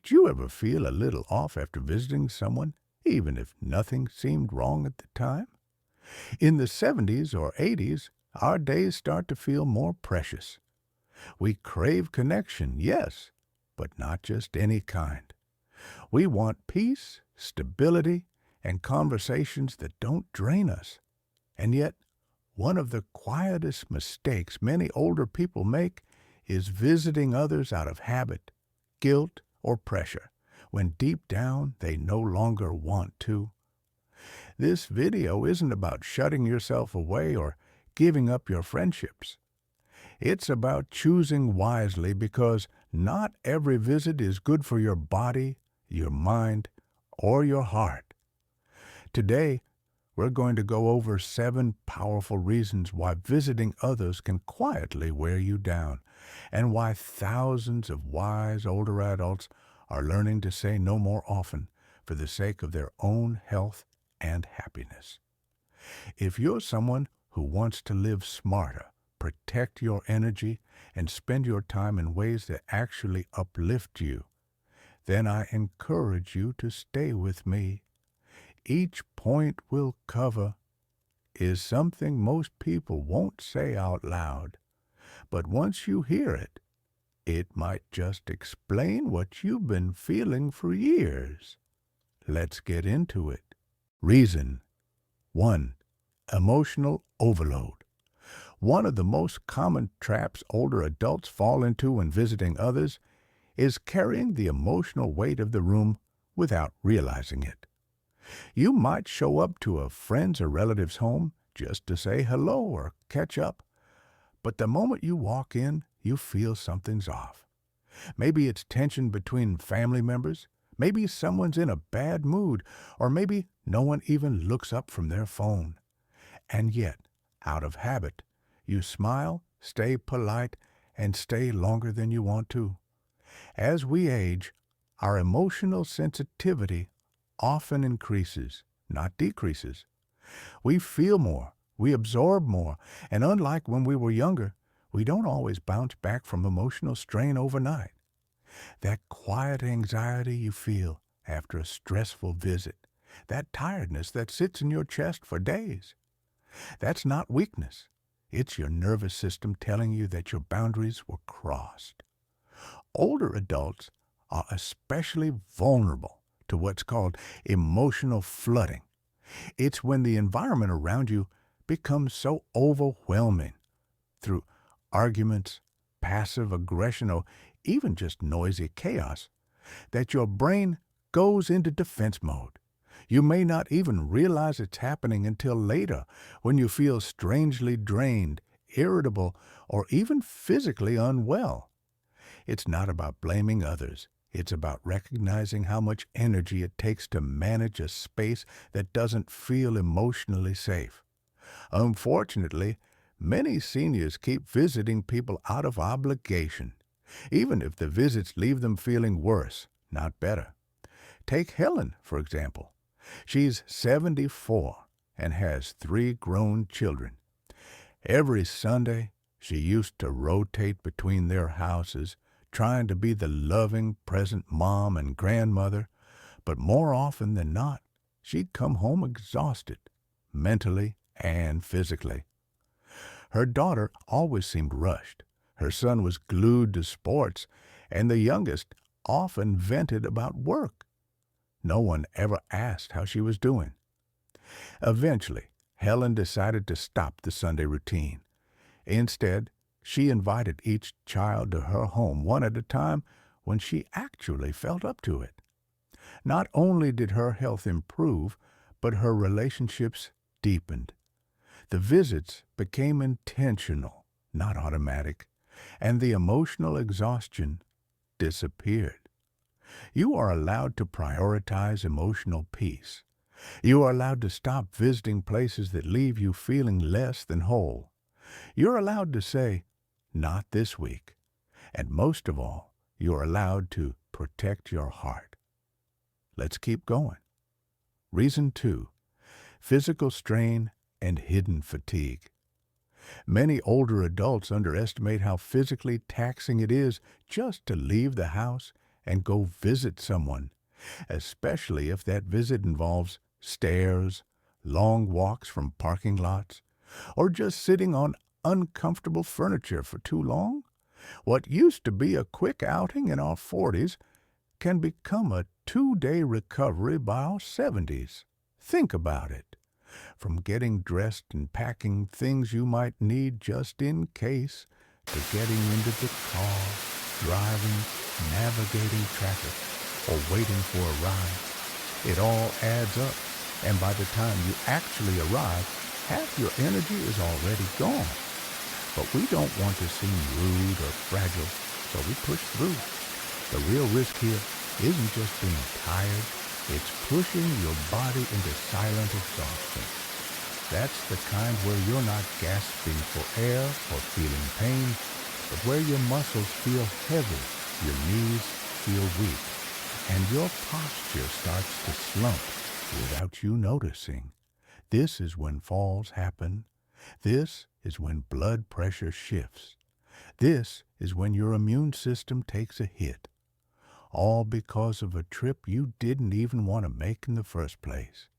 Did you ever feel a little off after visiting someone, even if nothing seemed wrong at the time? In the 70s or 80s, our days start to feel more precious. We crave connection, yes, but not just any kind. We want peace, stability, and conversations that don't drain us. And yet, one of the quietest mistakes many older people make is visiting others out of habit, guilt, or pressure, when deep down they no longer want to. This video isn't about shutting yourself away or giving up your friendships. It's about choosing wisely because not every visit is good for your body, your mind, or your heart. Today, we're going to go over 7 powerful reasons why visiting others can quietly wear you down, and why thousands of wise older adults are learning to say no more often for the sake of their own health and happiness. If you're someone who wants to live smarter, protect your energy, and spend your time in ways that actually uplift you, then I encourage you to stay with me. Each point we'll cover is something most people won't say out loud, but once you hear it, it might just explain what you've been feeling for years. Let's get into it. Reason 1. Emotional overload. One of the most common traps older adults fall into when visiting others is carrying the emotional weight of the room without realizing it. You might show up to a friend's or relative's home just to say hello or catch up, but the moment you walk in, you feel something's off. Maybe it's tension between family members, maybe someone's in a bad mood, or maybe no one even looks up from their phone. And yet, out of habit, you smile, stay polite, and stay longer than you want to. As we age, our emotional sensitivity often increases, not decreases. We feel more, we absorb more, and unlike when we were younger, we don't always bounce back from emotional strain overnight. That quiet anxiety you feel after a stressful visit, that tiredness that sits in your chest for days, that's not weakness. It's your nervous system telling you that your boundaries were crossed. Older adults are especially vulnerable to what's called emotional flooding. It's when the environment around you becomes so overwhelming through arguments, passive aggression, or even just noisy chaos that your brain goes into defense mode. You may not even realize it's happening until later when you feel strangely drained, irritable, or even physically unwell. It's not about blaming others. It's about recognizing how much energy it takes to manage a space that doesn't feel emotionally safe. Unfortunately, many seniors keep visiting people out of obligation, even if the visits leave them feeling worse, not better. Take Helen, for example. She's 74 and has 3 grown children. Every Sunday, she used to rotate between their houses, trying to be the loving, present mom and grandmother, but more often than not, she'd come home exhausted, mentally and physically. Her daughter always seemed rushed. Her son was glued to sports, and the youngest often vented about work. No one ever asked how she was doing. Eventually, Helen decided to stop the Sunday routine. Instead, she invited each child to her home one at a time when she actually felt up to it. Not only did her health improve, but her relationships deepened. The visits became intentional, not automatic, and the emotional exhaustion disappeared. You are allowed to prioritize emotional peace. You are allowed to stop visiting places that leave you feeling less than whole. You're allowed to say, "Not this week." And most of all, you're allowed to protect your heart. Let's keep going. Reason 2. Physical strain and hidden fatigue. Many older adults underestimate how physically taxing it is just to leave the house and go visit someone, especially if that visit involves stairs, long walks from parking lots, or just sitting on uncomfortable furniture for too long. What used to be a quick outing in our 40s can become a 2-day recovery by our 70s. Think about it. From getting dressed and packing things you might need just in case, to getting into the car, driving, navigating traffic, or waiting for a ride. It all adds up, and by the time you actually arrive, half your energy is already gone. But we don't want to seem rude or fragile, so we push through. The real risk here isn't just being tired, it's pushing your body into silent exhaustion. That's the kind where you're not gasping for air or feeling pain, but where your muscles feel heavy, your knees feel weak, and your posture starts to slump without you noticing. This is when falls happen. This is when blood pressure shifts. This is when your immune system takes a hit. All because of a trip you didn't even want to make in the first place.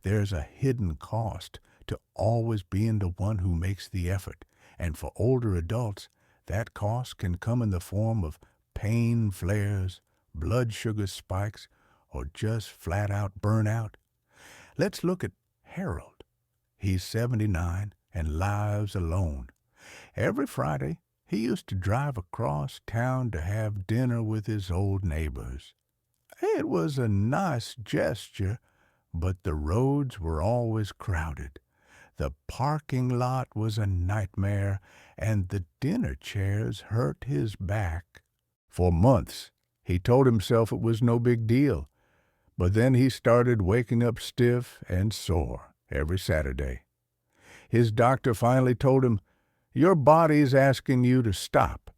There's a hidden cost to always being the one who makes the effort, and for older adults, that cost can come in the form of pain flares, blood sugar spikes, or just flat-out burnout. Let's look at Harold. He's 79 and lives alone. Every Friday, he used to drive across town to have dinner with his old neighbors. It was a nice gesture, but the roads were always crowded. The parking lot was a nightmare, and the dinner chairs hurt his back. For months, he told himself it was no big deal, but then he started waking up stiff and sore every Saturday. His doctor finally told him, "Your body's asking you to stop."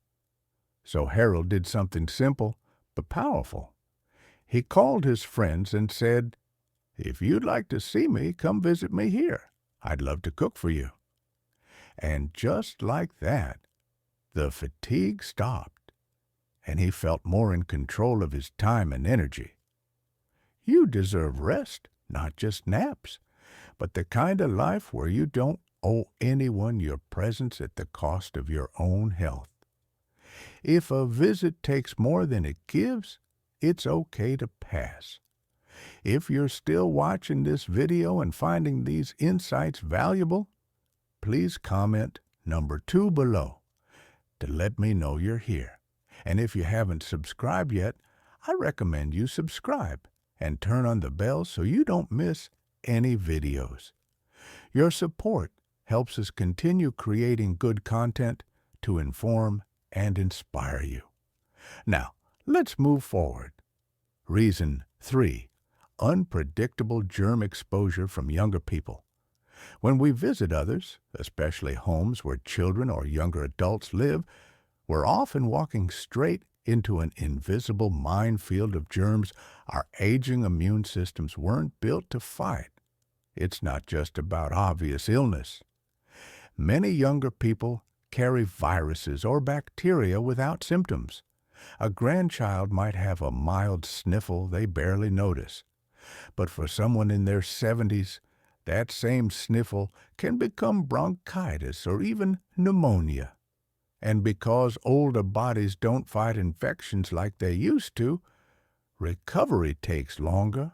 So Harold did something simple but powerful. He called his friends and said, "If you'd like to see me, come visit me here. I'd love to cook for you." And just like that, the fatigue stopped, and he felt more in control of his time and energy. You deserve rest, not just naps, but the kind of life where you don't owe anyone your presence at the cost of your own health. If a visit takes more than it gives, it's okay to pass. If you're still watching this video and finding these insights valuable, please comment number 2 below to let me know you're here. And if you haven't subscribed yet, I recommend you subscribe and turn on the bell so you don't miss any videos. Your support helps us continue creating good content to inform and inspire you. Now, let's move forward. Reason 3. Unpredictable germ exposure from younger people. When we visit others, especially homes where children or younger adults live, we're often walking straight into an invisible minefield of germs our aging immune systems weren't built to fight. It's not just about obvious illness. Many younger people carry viruses or bacteria without symptoms. A grandchild might have a mild sniffle they barely notice. But for someone in their 70s, that same sniffle can become bronchitis or even pneumonia. And because older bodies don't fight infections like they used to, recovery takes longer,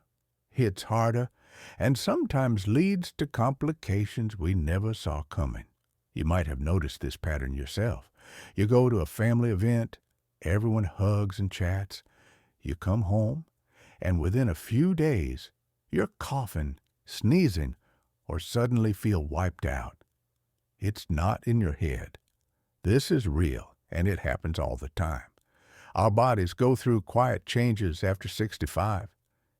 hits harder, and sometimes leads to complications we never saw coming. You might have noticed this pattern yourself. You go to a family event, everyone hugs and chats. You come home, and within a few days, you're coughing, sneezing, or suddenly feel wiped out. It's not in your head. This is real, and it happens all the time. Our bodies go through quiet changes after 65.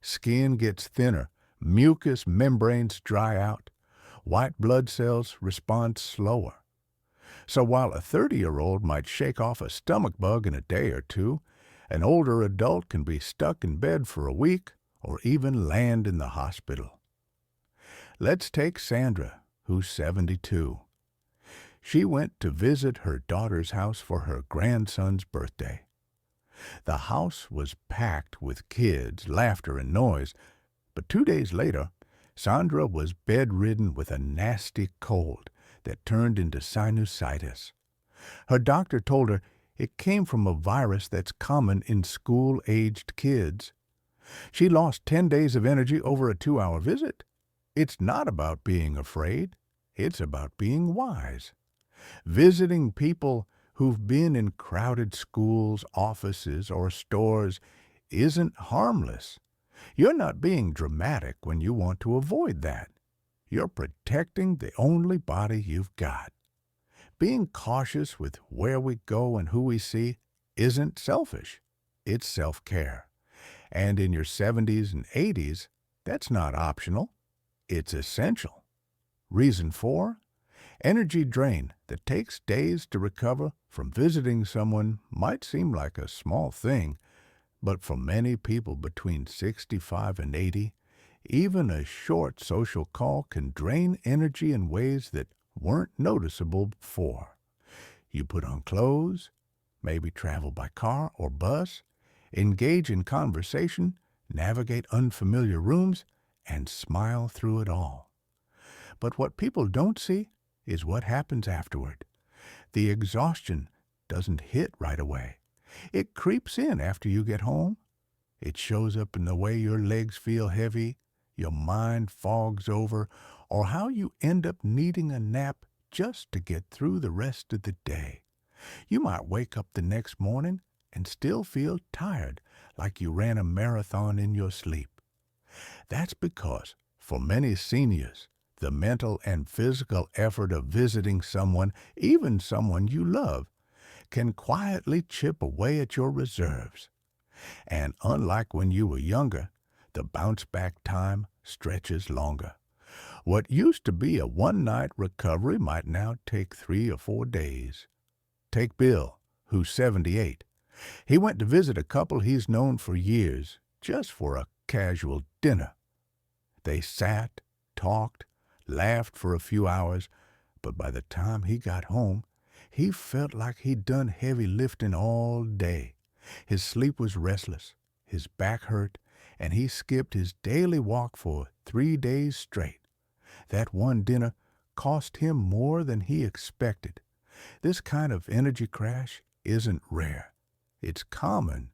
Skin gets thinner, mucous membranes dry out, white blood cells respond slower. So while a 30-year-old might shake off a stomach bug in a day or two, an older adult can be stuck in bed for a week or even land in the hospital. Let's take Sandra, who's 72. She went to visit her daughter's house for her grandson's birthday. The house was packed with kids, laughter, and noise, but 2 days later, Sandra was bedridden with a nasty cold that turned into sinusitis. Her doctor told her it came from a virus that's common in school-aged kids. She lost 10 days of energy over a 2-hour visit. It's not about being afraid. It's about being wise. Visiting people who've been in crowded schools, offices, or stores isn't harmless. You're not being dramatic when you want to avoid that. You're protecting the only body you've got. Being cautious with where we go and who we see isn't selfish. It's self-care. And in your 70s and 80s, that's not optional. It's essential. Reason 4, energy drain that takes days to recover from visiting someone might seem like a small thing, but for many people between 65 and 80, even a short social call can drain energy in ways that weren't noticeable before. You put on clothes, maybe travel by car or bus, engage in conversation, navigate unfamiliar rooms, and smile through it all. But what people don't see is what happens afterward. The exhaustion doesn't hit right away. It creeps in after you get home. It shows up in the way your legs feel heavy, your mind fogs over, or how you end up needing a nap just to get through the rest of the day. You might wake up the next morning and still feel tired, like you ran a marathon in your sleep. That's because, for many seniors, the mental and physical effort of visiting someone, even someone you love, can quietly chip away at your reserves. And unlike when you were younger, the bounce-back time stretches longer. What used to be a one-night recovery might now take 3 or 4 days. Take Bill, who's 78. He went to visit a couple he's known for years, just for a casual dinner. They sat, talked, laughed for a few hours, but by the time he got home, he felt like he'd done heavy lifting all day. His sleep was restless, his back hurt, and he skipped his daily walk for 3 days straight. That one dinner cost him more than he expected. This kind of energy crash isn't rare. It's common,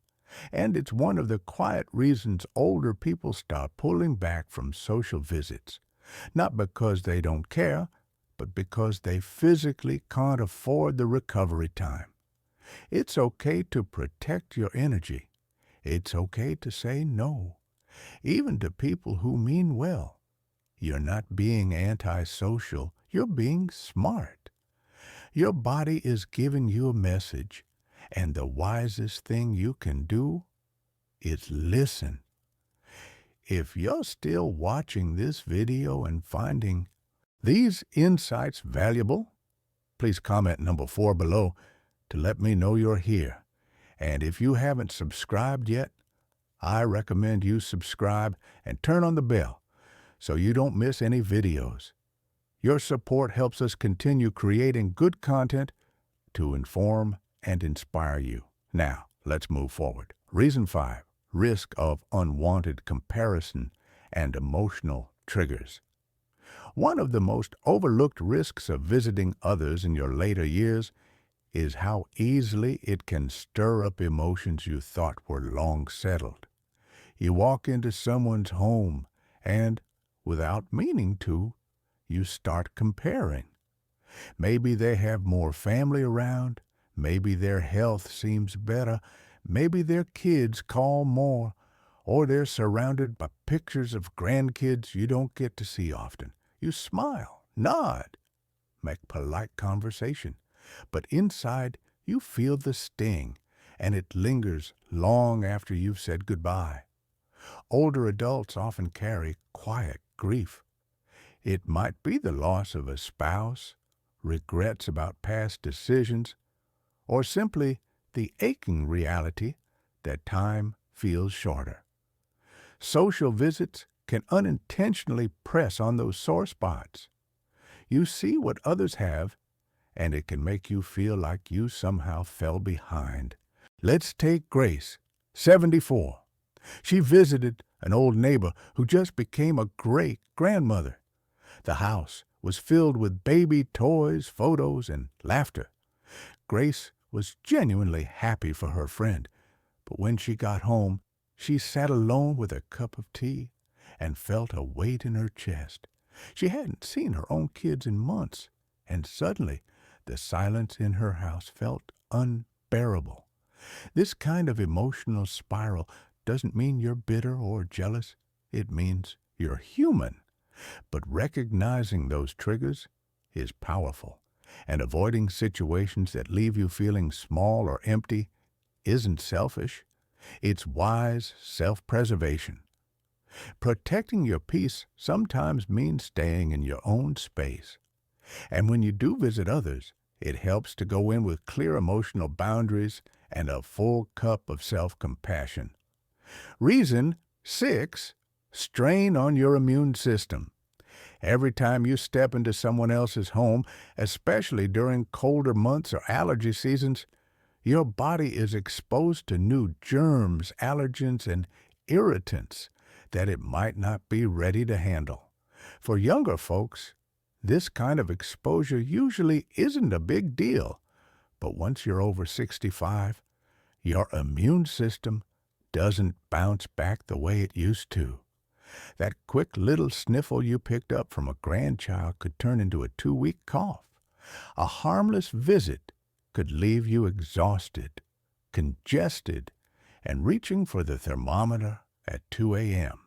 and it's one of the quiet reasons older people start pulling back from social visits. Not because they don't care, but because they physically can't afford the recovery time. It's okay to protect your energy. It's okay to say no, even to people who mean well. You're not being antisocial, you're being smart. Your body is giving you a message, and the wisest thing you can do is listen. If you're still watching this video and finding these insights valuable, please comment number 4 below to let me know you're here. And if you haven't subscribed yet, I recommend you subscribe and turn on the bell so you don't miss any videos. Your support helps us continue creating good content to inform and inspire you. Now, let's move forward. Reason 5, risk of unwanted comparison and emotional triggers. One of the most overlooked risks of visiting others in your later years is how easily it can stir up emotions you thought were long settled. You walk into someone's home and, without meaning to, you start comparing. Maybe they have more family around, maybe their health seems better, maybe their kids call more, or they're surrounded by pictures of grandkids you don't get to see often. You smile, nod, make polite conversation, but inside you feel the sting, and it lingers long after you've said goodbye. Older adults often carry quiet grief. It might be the loss of a spouse, regrets about past decisions, or simply the aching reality that time feels shorter. Social visits can unintentionally press on those sore spots. You see what others have, and it can make you feel like you somehow fell behind, Let's take Grace, 74. She visited an old neighbor who just became a great grandmother. The house was filled with baby toys, photos, and laughter. Grace was genuinely happy for her friend, but when she got home, she sat alone with a cup of tea and felt a weight in her chest. She hadn't seen her own kids in months, and suddenly the silence in her house felt unbearable. This kind of emotional spiral doesn't mean you're bitter or jealous. It means you're human. But recognizing those triggers is powerful, and avoiding situations that leave you feeling small or empty isn't selfish. It's wise self-preservation. Protecting your peace sometimes means staying in your own space. And when you do visit others, it helps to go in with clear emotional boundaries and a full cup of self-compassion. Reason 6, strain on your immune system. Every time you step into someone else's home, especially during colder months or allergy seasons, your body is exposed to new germs, allergens, and irritants that it might not be ready to handle. For younger folks, this kind of exposure usually isn't a big deal, but once you're over 65, your immune system doesn't bounce back the way it used to. That quick little sniffle you picked up from a grandchild could turn into a 2-week cough. A harmless visit could leave you exhausted, congested, and reaching for the thermometer at 2 a.m.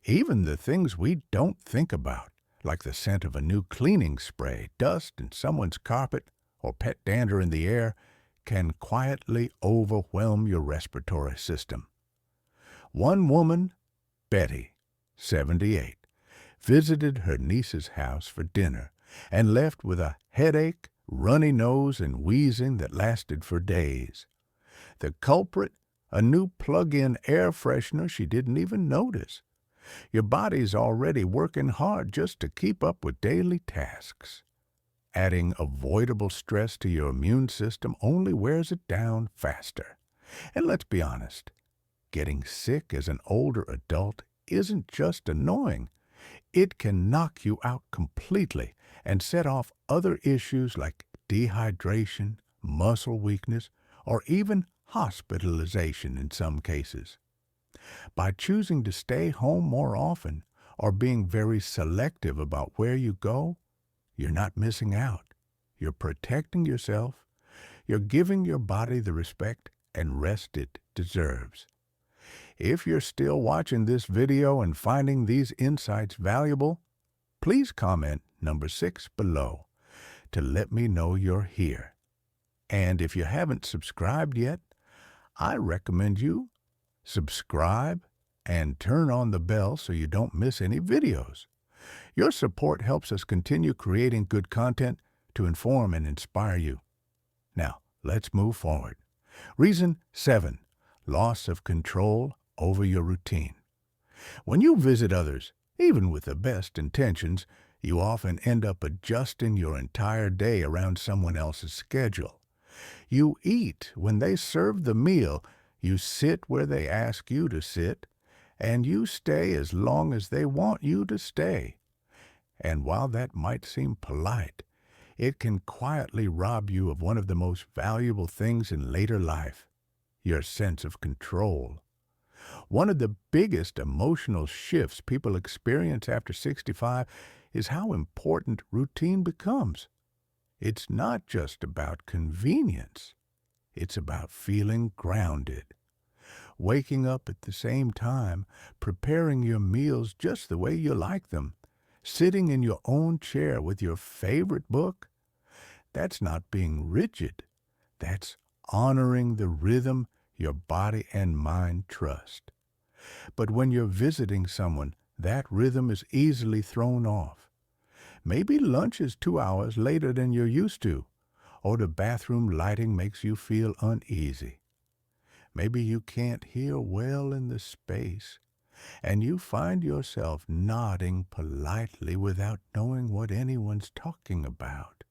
Even the things we don't think about, like the scent of a new cleaning spray, dust in someone's carpet, or pet dander in the air, can quietly overwhelm your respiratory system. One woman, Betty, 78, visited her niece's house for dinner and left with a headache, runny nose, and wheezing that lasted for days. The culprit, a new plug-in air freshener she didn't even notice. Your body's already working hard just to keep up with daily tasks. Adding avoidable stress to your immune system only wears it down faster. And let's be honest, getting sick as an older adult isn't just annoying. It can knock you out completely and set off other issues like dehydration, muscle weakness, or even hospitalization in some cases. By choosing to stay home more often or being very selective about where you go, you're not missing out. You're protecting yourself. You're giving your body the respect and rest it deserves. If you're still watching this video and finding these insights valuable, please comment number 6 below to let me know you're here. And if you haven't subscribed yet, I recommend you subscribe and turn on the bell so you don't miss any videos. Your support helps us continue creating good content to inform and inspire you. Now, let's move forward. Reason 7, loss of control over your routine. When you visit others, even with the best intentions, you often end up adjusting your entire day around someone else's schedule. You eat when they serve the meal, you sit where they ask you to sit, and you stay as long as they want you to stay. And while that might seem polite, it can quietly rob you of one of the most valuable things in later life, your sense of control. One of the biggest emotional shifts people experience after 65 is how important routine becomes. It's not just about convenience. It's about feeling grounded. Waking up at the same time, preparing your meals just the way you like them, sitting in your own chair with your favorite book, that's not being rigid. That's honoring the rhythm your body and mind trust. But when you're visiting someone, that rhythm is easily thrown off. Maybe lunch is 2 hours later than you're used to, or the bathroom lighting makes you feel uneasy. Maybe you can't hear well in the space, and you find yourself nodding politely without knowing what anyone's talking about.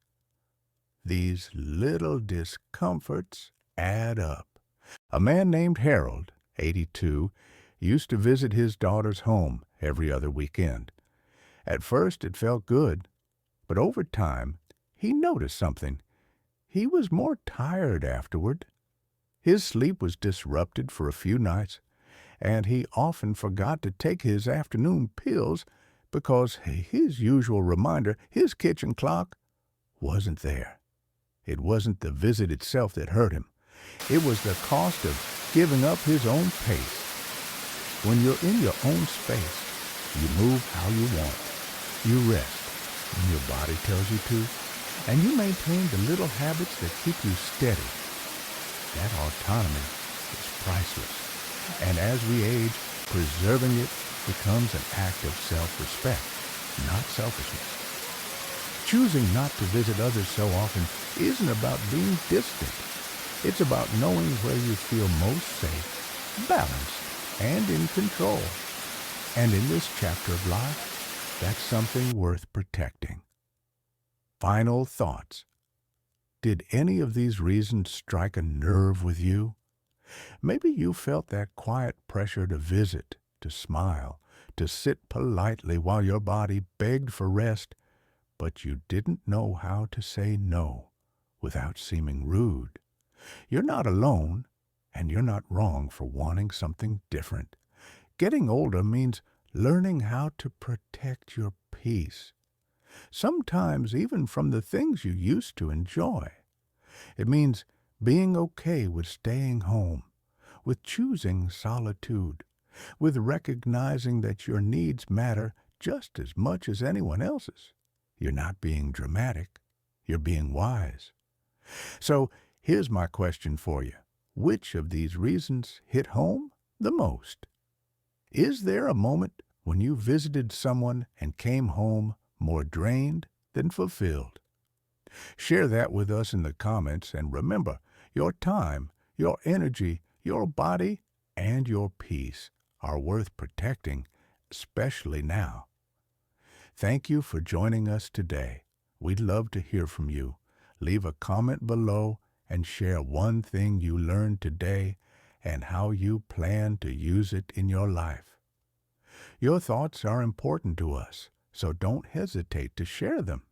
These little discomforts add up, A man named Harold, 82, used to visit his daughter's home every other weekend. At first it felt good, but over time he noticed something. He was more tired afterward. His sleep was disrupted for a few nights, and he often forgot to take his afternoon pills because his usual reminder, his kitchen clock, wasn't there. It wasn't the visit itself that hurt him. It was the cost of giving up his own pace. When you're in your own space, you move how you want. You rest when your body tells you to, and you maintain the little habits that keep you steady. That autonomy is priceless. And as we age, preserving it becomes an act of self-respect, not selfishness. Choosing not to visit others so often isn't about being distant. It's about knowing where you feel most safe, balanced, and in control. And in this chapter of life, that's something worth protecting. Final thoughts. Did any of these reasons strike a nerve with you? Maybe you felt that quiet pressure to visit, to smile, to sit politely while your body begged for rest, but you didn't know how to say no without seeming rude. You're not alone, and you're not wrong for wanting something different. Getting older means learning how to protect your peace, sometimes even from the things you used to enjoy. It means being okay with staying home, with choosing solitude, with recognizing that your needs matter just as much as anyone else's. You're not being dramatic. You're being wise. So here's my question for you. Which of these reasons hit home the most? Is there a moment when you visited someone and came home more drained than fulfilled? Share that with us in the comments, and remember, your time, your energy, your body, and your peace are worth protecting, especially now. Thank you for joining us today. We'd love to hear from you. Leave a comment below and share one thing you learned today and how you plan to use it in your life. Your thoughts are important to us, so don't hesitate to share them.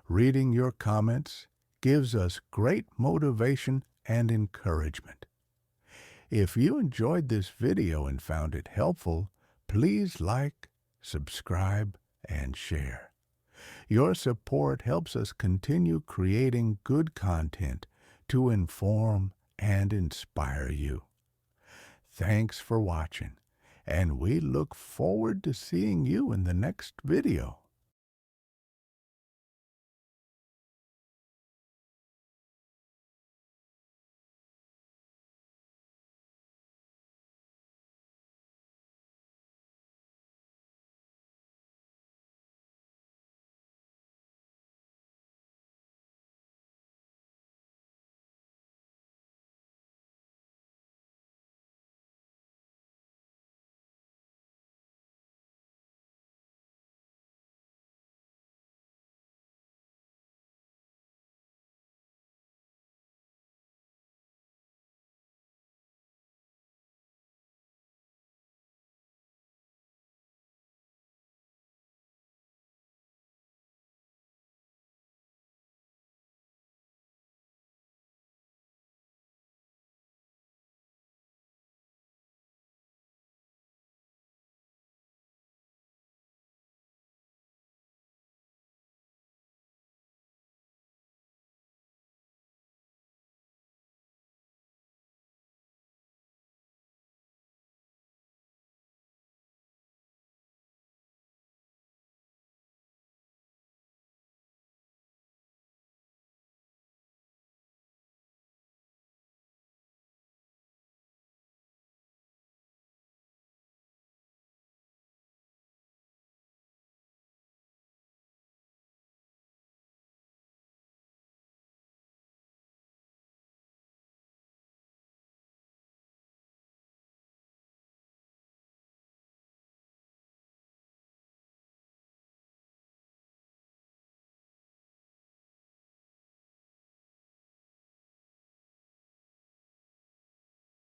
Reading your comments gives us great motivation and encouragement. If you enjoyed this video and found it helpful, please like, subscribe, and share. Your support helps us continue creating good content to inform and inspire you. Thanks for watching, and we look forward to seeing you in the next video.